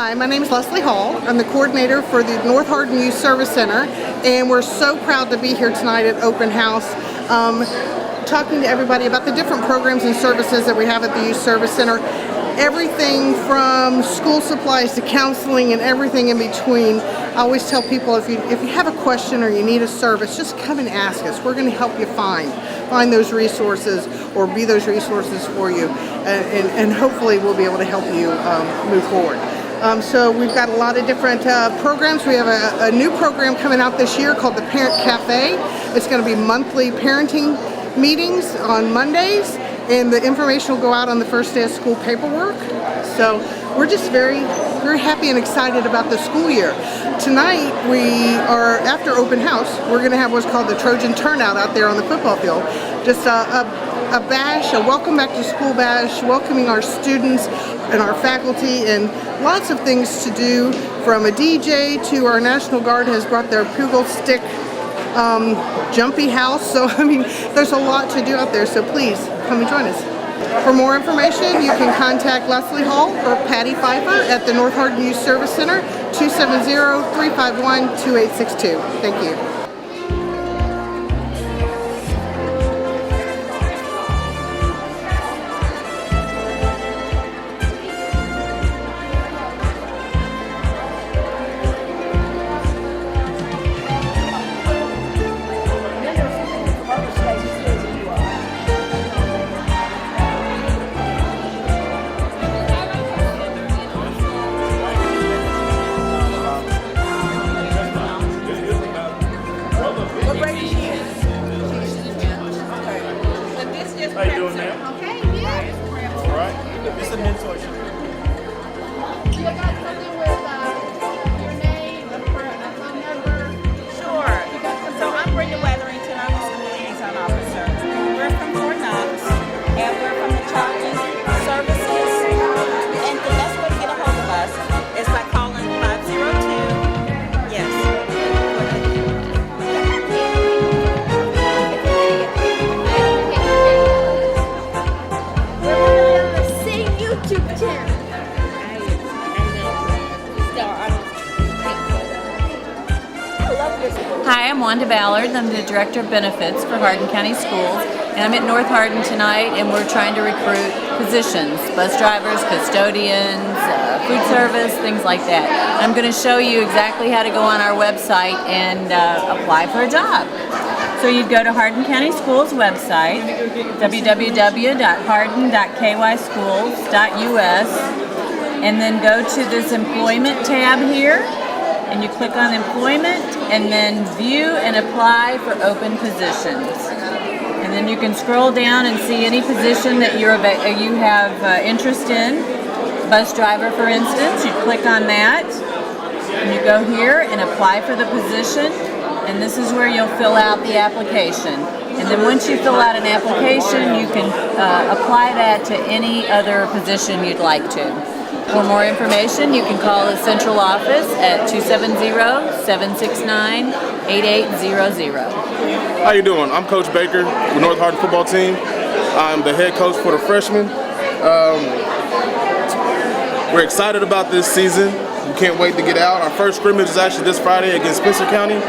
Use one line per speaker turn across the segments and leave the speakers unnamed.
Hi, my name is Leslie Hall. I'm the coordinator for the North Hardin Youth Service Center, and we're so proud to be here tonight at Open House, talking to everybody about the different programs and services that we have at the Youth Service Center. Everything from school supplies to counseling and everything in between. I always tell people if you have a question or you need a service, just come and ask us. We're going to help you find those resources or be those resources for you, and hopefully we'll be able to help you move forward. So we've got a lot of different programs. We have a new program coming out this year called the Parent Cafe. It's going to be monthly parenting meetings on Mondays, and the information will go out on the first day of school paperwork. So we're just very, very happy and excited about the school year. Tonight we are, after Open House, we're going to have what's called the Trojan Turnout out there on the football field. Just a bash, a welcome back to school bash, welcoming our students and our faculty, and lots of things to do, from a DJ to our National Guard has brought their Pugil stick jumpy house. So I mean, there's a lot to do out there, so please come and join us. For more information, you can contact Leslie Hall or Patty Pfeiffer at the North Hardin Youth Service Center, 270-351-2862. Thank you.
How you doing, ma'am? Okay, yeah. All right. It's a mentorship.
You got something with your name, a phone number?
Sure. So I'm Brenda Weatherington. I'm the school liaison officer. We're from Fort Knox, and we're from the Trojan Services. And the best way to get a hold of us is by calling 502. Yes.
Hi, I'm Wanda Ballard. I'm the Director of Benefits for Hardin County Schools, and I'm at North Hardin tonight, and we're trying to recruit positions, bus drivers, custodians, food service, things like that. I'm going to show you exactly how to go on our website and apply for a job. So you'd go to Hardin County Schools website, www.hardin.kyschools.us, and then go to this employment tab here, and you click on employment, and then view and apply for open positions. And then you can scroll down and see any position that you have interest in. Bus driver, for instance, you click on that, and you go here and apply for the position, and this is where you'll fill out the application. And then once you fill out an application, you can apply that to any other position you'd like to. For more information, you can call the central office at 270-769-8800.
How you doing? I'm Coach Baker with the North Hardin football team. I'm the head coach for the freshmen. We're excited about this season. We can't wait to get out. Our first scrimmage is actually this Friday against Spencer County.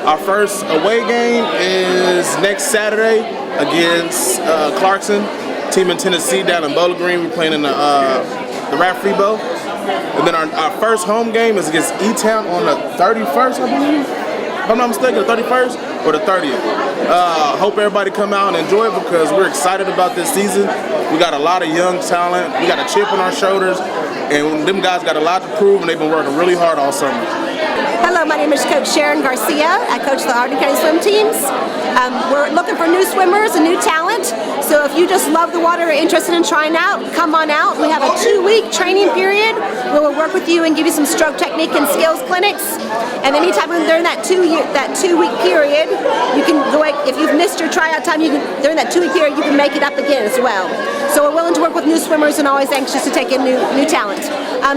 Our first away game is next Saturday against Clarkson, team in Tennessee down in Bowling Green. We're playing in the Rafferty Bowl. And then our first home game is against E-Town on the 31st, I believe. If I'm not mistaken, the 31st or the 30th. Hope everybody come out and enjoy it, because we're excited about this season. We got a lot of young talent. We got a chip on our shoulders, and them guys got a lot to prove, and they've been working really hard all summer.
Hello, my name is Coach Sharon Garcia. I coach the Hardin County swim teams. We're looking for new swimmers and new talent. So if you just love the water or are interested in trying out, come on out. We have a 2-week training period where we'll work with you and give you some stroke technique and skills clinics. And anytime during that 2-week period, you can go. If you've missed your tryout time, during that 2-week period, you can make it up again as well. So we're willing to work with new swimmers and always anxious to take in new talent.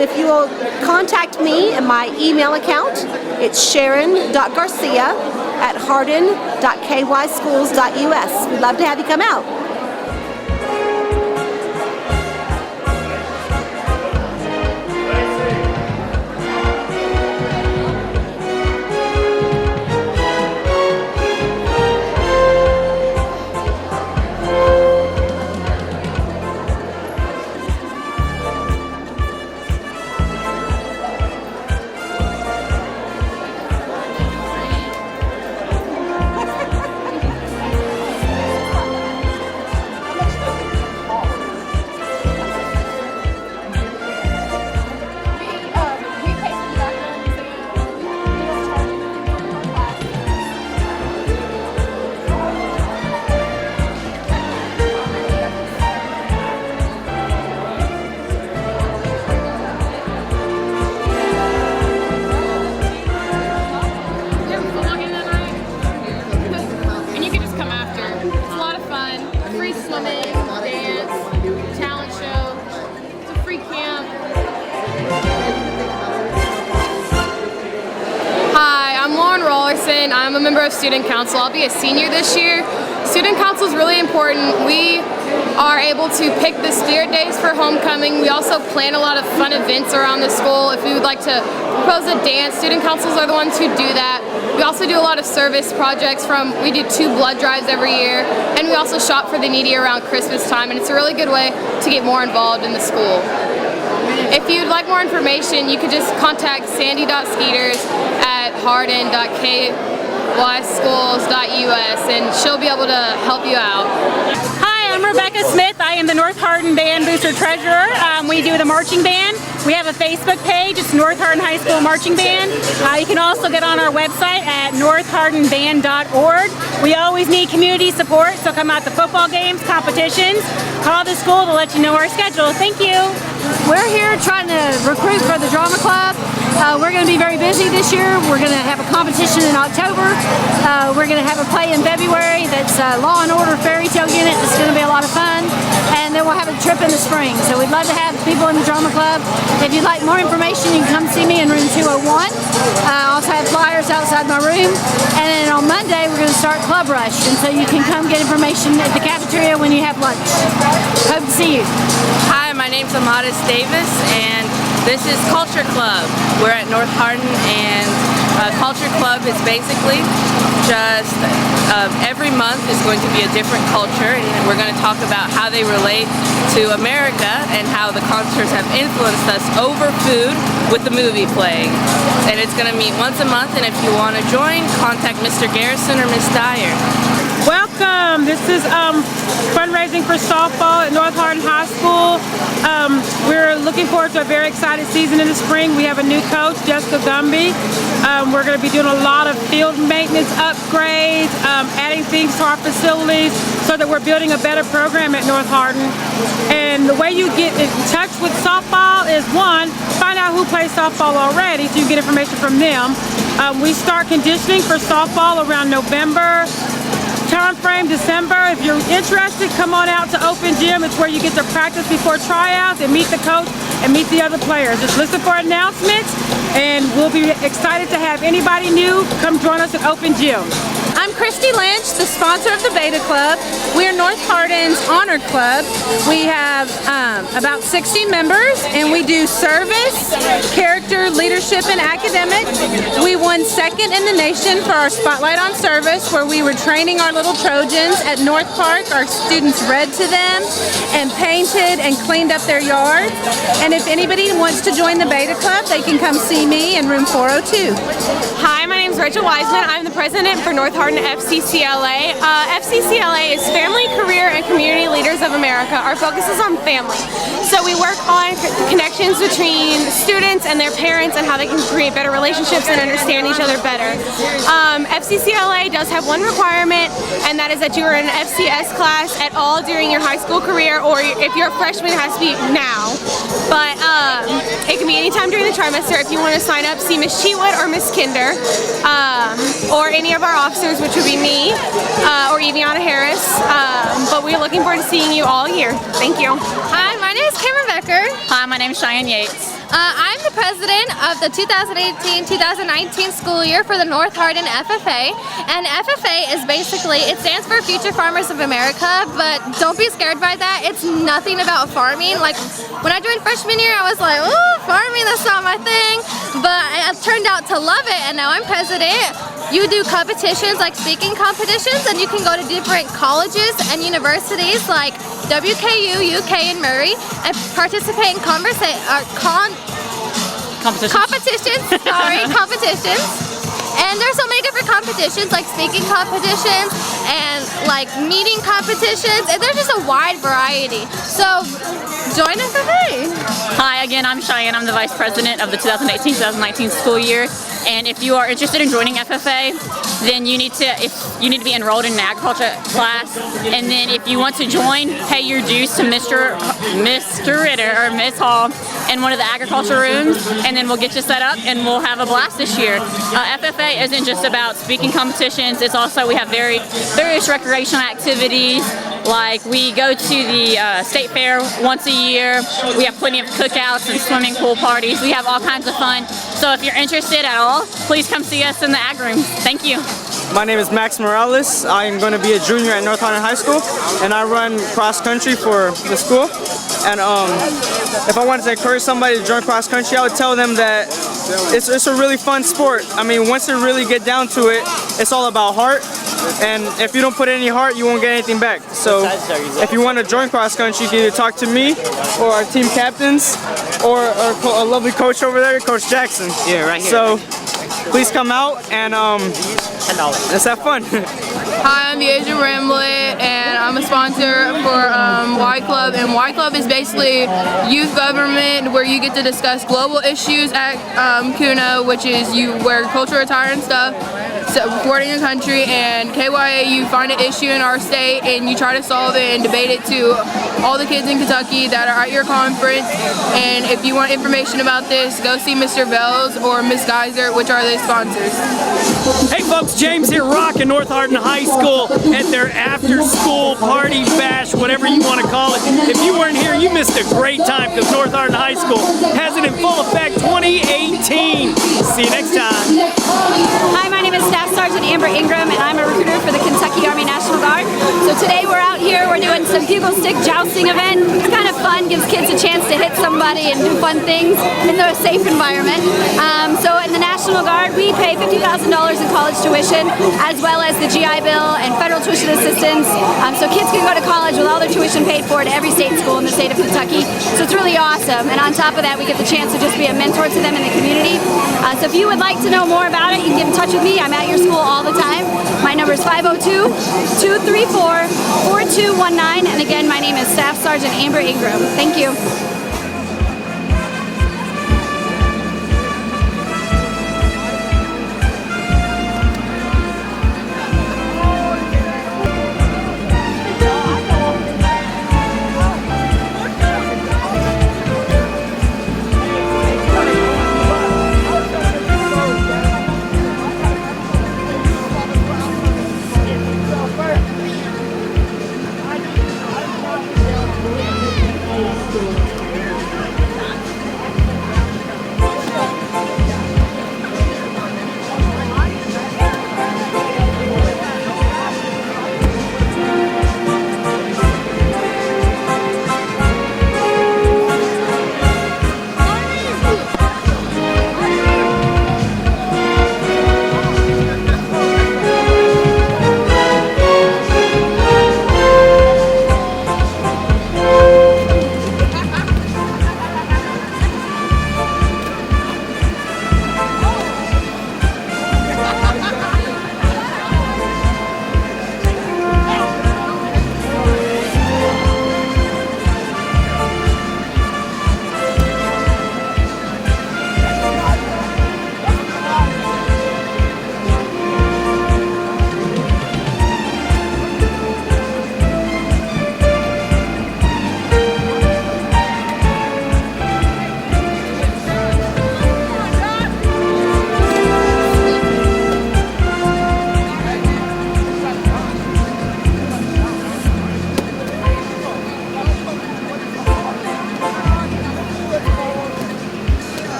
If you will contact me and my email account, it's sharon.garcia@hardin.kyschools.us. We'd love to have you come out.
Hardin. I'm a member of Student Council. I'll be a senior this year. Student Council is really important. We are able to pick the spirit days for homecoming. We also plan a lot of fun events around the school. If we would like to propose a dance, Student Councils are the ones who do that. We also do a lot of service projects we do 2 blood drives every year, and we also shop for the needy around Christmas time, and it's a really good way to get more involved in the school. If you'd like more information, you could just contact sandy.skeeters@hardin.kyschools.us, and she'll be able to help you out.
Hi, I'm Rebecca Smith. I am the North Hardin Band Booster Treasurer. We do the marching band. We have a Facebook page. It's North Hardin High School Marching Band. You can also get on our website at northhardinband.org. We always need community support, so come out to football games, competitions. Call the school to let you know our schedule. Thank you.
We're here trying to recruit for the drama club. We're going to be very busy this year. We're going to have a competition in October. We're going to have a play in February that's Law and Order Fairy Tale Unit. It's going to be a lot of fun. And then we'll have a trip in the spring. So we'd love to have people in the drama club. If you'd like more information, you can come see me in room 201. I also have flyers outside my room. And then on Monday, we're going to start Club Rush. And so you can come get information at the cafeteria when you have lunch. Hope to see you.
Hi, my name's Amaris Davis, and this is Culture Club. We're at North Hardin, and Culture Club is basically just every month is going to be a different culture, and we're going to talk about how they relate to America and how the cultures have influenced us over food with the movie playing. And it's going to meet once a month, and if you want to join, contact Mr. Garrison or Ms. Dyer.
Welcome. This is fundraising for softball at North Hardin High School. We're looking forward to a very exciting season in the spring. We have a new coach, Jessica Gumby. We're going to be doing a lot of field maintenance upgrades, adding things to our facilities so that we're building a better program at North Hardin. And the way you get in touch with softball is, one, find out who plays softball already so you get information from them. We start conditioning for softball around November time frame, December. If you're interested, come on out to Open Gym. It's where you get to practice before tryouts and meet the coach and meet the other players. Just listen for announcements, and we'll be excited to have anybody new come join us at Open Gym.
I'm Christy Lynch, the sponsor of the Beta Club. We are North Hardin's Honor Club. We have about 60 members, and we do service, character, leadership, and academic. We won second in the nation for our Spotlight on Service, where we were training our little Trojans at North Park. Our students read to them and painted and cleaned up their yards. And if anybody wants to join the Beta Club, they can come see me in room 402.
Hi, my name is Rachel Wiseman. I'm the president for North Hardin FCCLA. FCCLA is Family, Career, and Community Leaders of America. Our focus is on family. So we work on connections between students and their parents and how they can create better relationships and understand each other better. FCCLA does have one requirement, and that is that you are in an FCS class at all during your high school career, or if you're a freshman, it has to be now. But it can be anytime during the trimester. If you want to sign up, see Miss Cheatwood or Miss Kinder, or any of our officers, which would be me or Eviana Harris. But we're looking forward to seeing you all year. Thank you.
Hi, my name is Cameron Becker.
Hi, my name is Cheyenne Yates.
I'm the president of the 2018-2019 school year for the North Hardin FFA. And FFA is basically, it stands for Future Farmers of America, but don't be scared by that. It's nothing about farming. Like, when I joined freshman year, I was like, oh, farming, that's not my thing. But I turned out to love it, and now I'm president. You do competitions, like speaking competitions, and you can go to different colleges and universities like WKU, UK, and Murray, and participate in competitions. And there's so many different competitions, like speaking competitions and like meeting competitions, and there's just a wide variety. So join FFA.
Hi, again, I'm Cheyenne. I'm the vice president of the 2018-2019 school year. And if you are interested in joining FFA, then you need to be enrolled in an agriculture class. And then if you want to join, pay your dues to Mr. Ritter or Miss Hall in one of the agriculture rooms, and then we'll get you set up and we'll have a blast this year. FFA isn't just about speaking competitions. It's also, we have various recreational activities. Like, we go to the state fair once a year. We have plenty of cookouts and swimming pool parties. We have all kinds of fun.
So if you're interested at all, please come see us in the ag room. Thank you.
My name is Max Morales. I'm going to be a junior at North Hardin High School, and I run cross country for the school. And if I wanted to encourage somebody to join cross country, I would tell them that it's a really fun sport. I mean, once you really get down to it, it's all about heart. And if you don't put any heart, you won't get anything back. So if you want to join cross country, you can either talk to me or our team captains or a lovely coach over there, Coach Jackson.
Yeah, right here.
So please come out and let's have fun.
Hi, I'm the Asian Ramblet, and I'm a sponsor for Y Club, and Y Club is basically youth government where you get to discuss global issues at CUNA, which is you wear cultural attire and stuff, supporting the country, and KYA, you find an issue in our state and you try to solve it and debate it to all the kids in Kentucky that are at your conference. And if you want information about this, go see Mr. Bells or Miss Geyser, which are the sponsors.
Hey folks, James here, rocking North Hardin High School at their after-school party bash, whatever you want to call it. If you weren't here, you missed a great time because North Hardin High School has it in full effect 2018. See you next time.
Hi, my name is Staff Sergeant Amber Ingram, and I'm a recruiter for the Kentucky Army National Guard. So today we're out here, we're doing some bugle stick jousting event. It's kind of fun, gives kids a chance to hit somebody and do fun things in a safe environment. So in the National Guard, we pay $50,000 in college tuition, as well as the GI Bill and federal tuition assistance. So kids can go to college with all their tuition paid for at every state school in the state of Kentucky. So it's really awesome. And on top of that, we get the chance to just be a mentor to them in the community. So if you would like to know more about it, you can get in touch with me. I'm at your school all the time. My number is 502-234-4219. And again, my name is Staff Sergeant Amber Ingram. Thank you.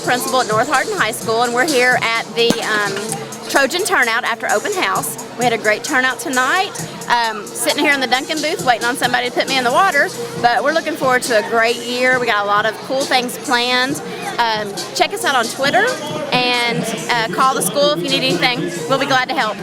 Principal at North Hardin High School, and we're here at the Trojan Turnout after open house. We had a great turnout tonight. Sitting here in the Duncan booth waiting on somebody to put me in the water, but we're looking forward to a great year. We got a lot of cool things planned. Check us out on Twitter and call the school if you need anything. We'll be glad to help.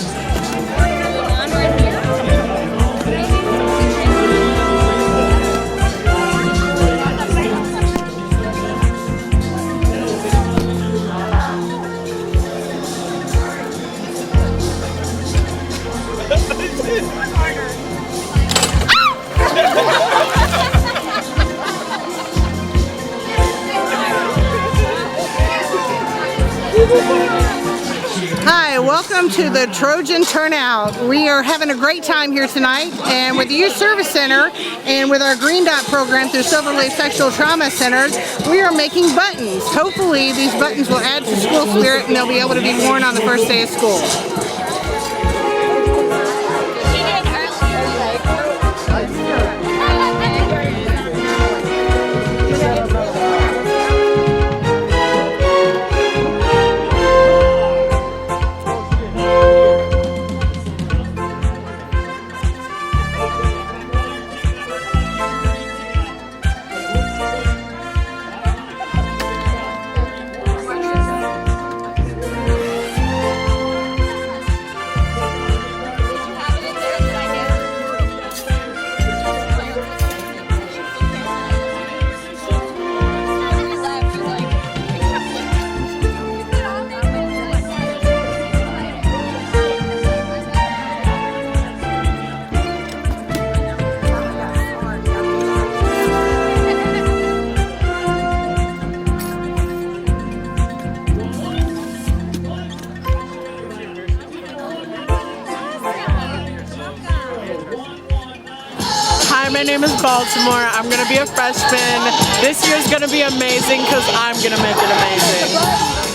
Welcome to the Trojan Turnout. We are having a great time here tonight, and with the Youth Service Center and with our Green Dot program through Silver Lake Sexual Trauma Centers, we are making buttons. Hopefully these buttons will add to school spirit and they'll be able to be worn on the first day of school.
Hi, my name is Baltimore. I'm going to be a freshman. This year's going to be amazing because I'm going to make it amazing.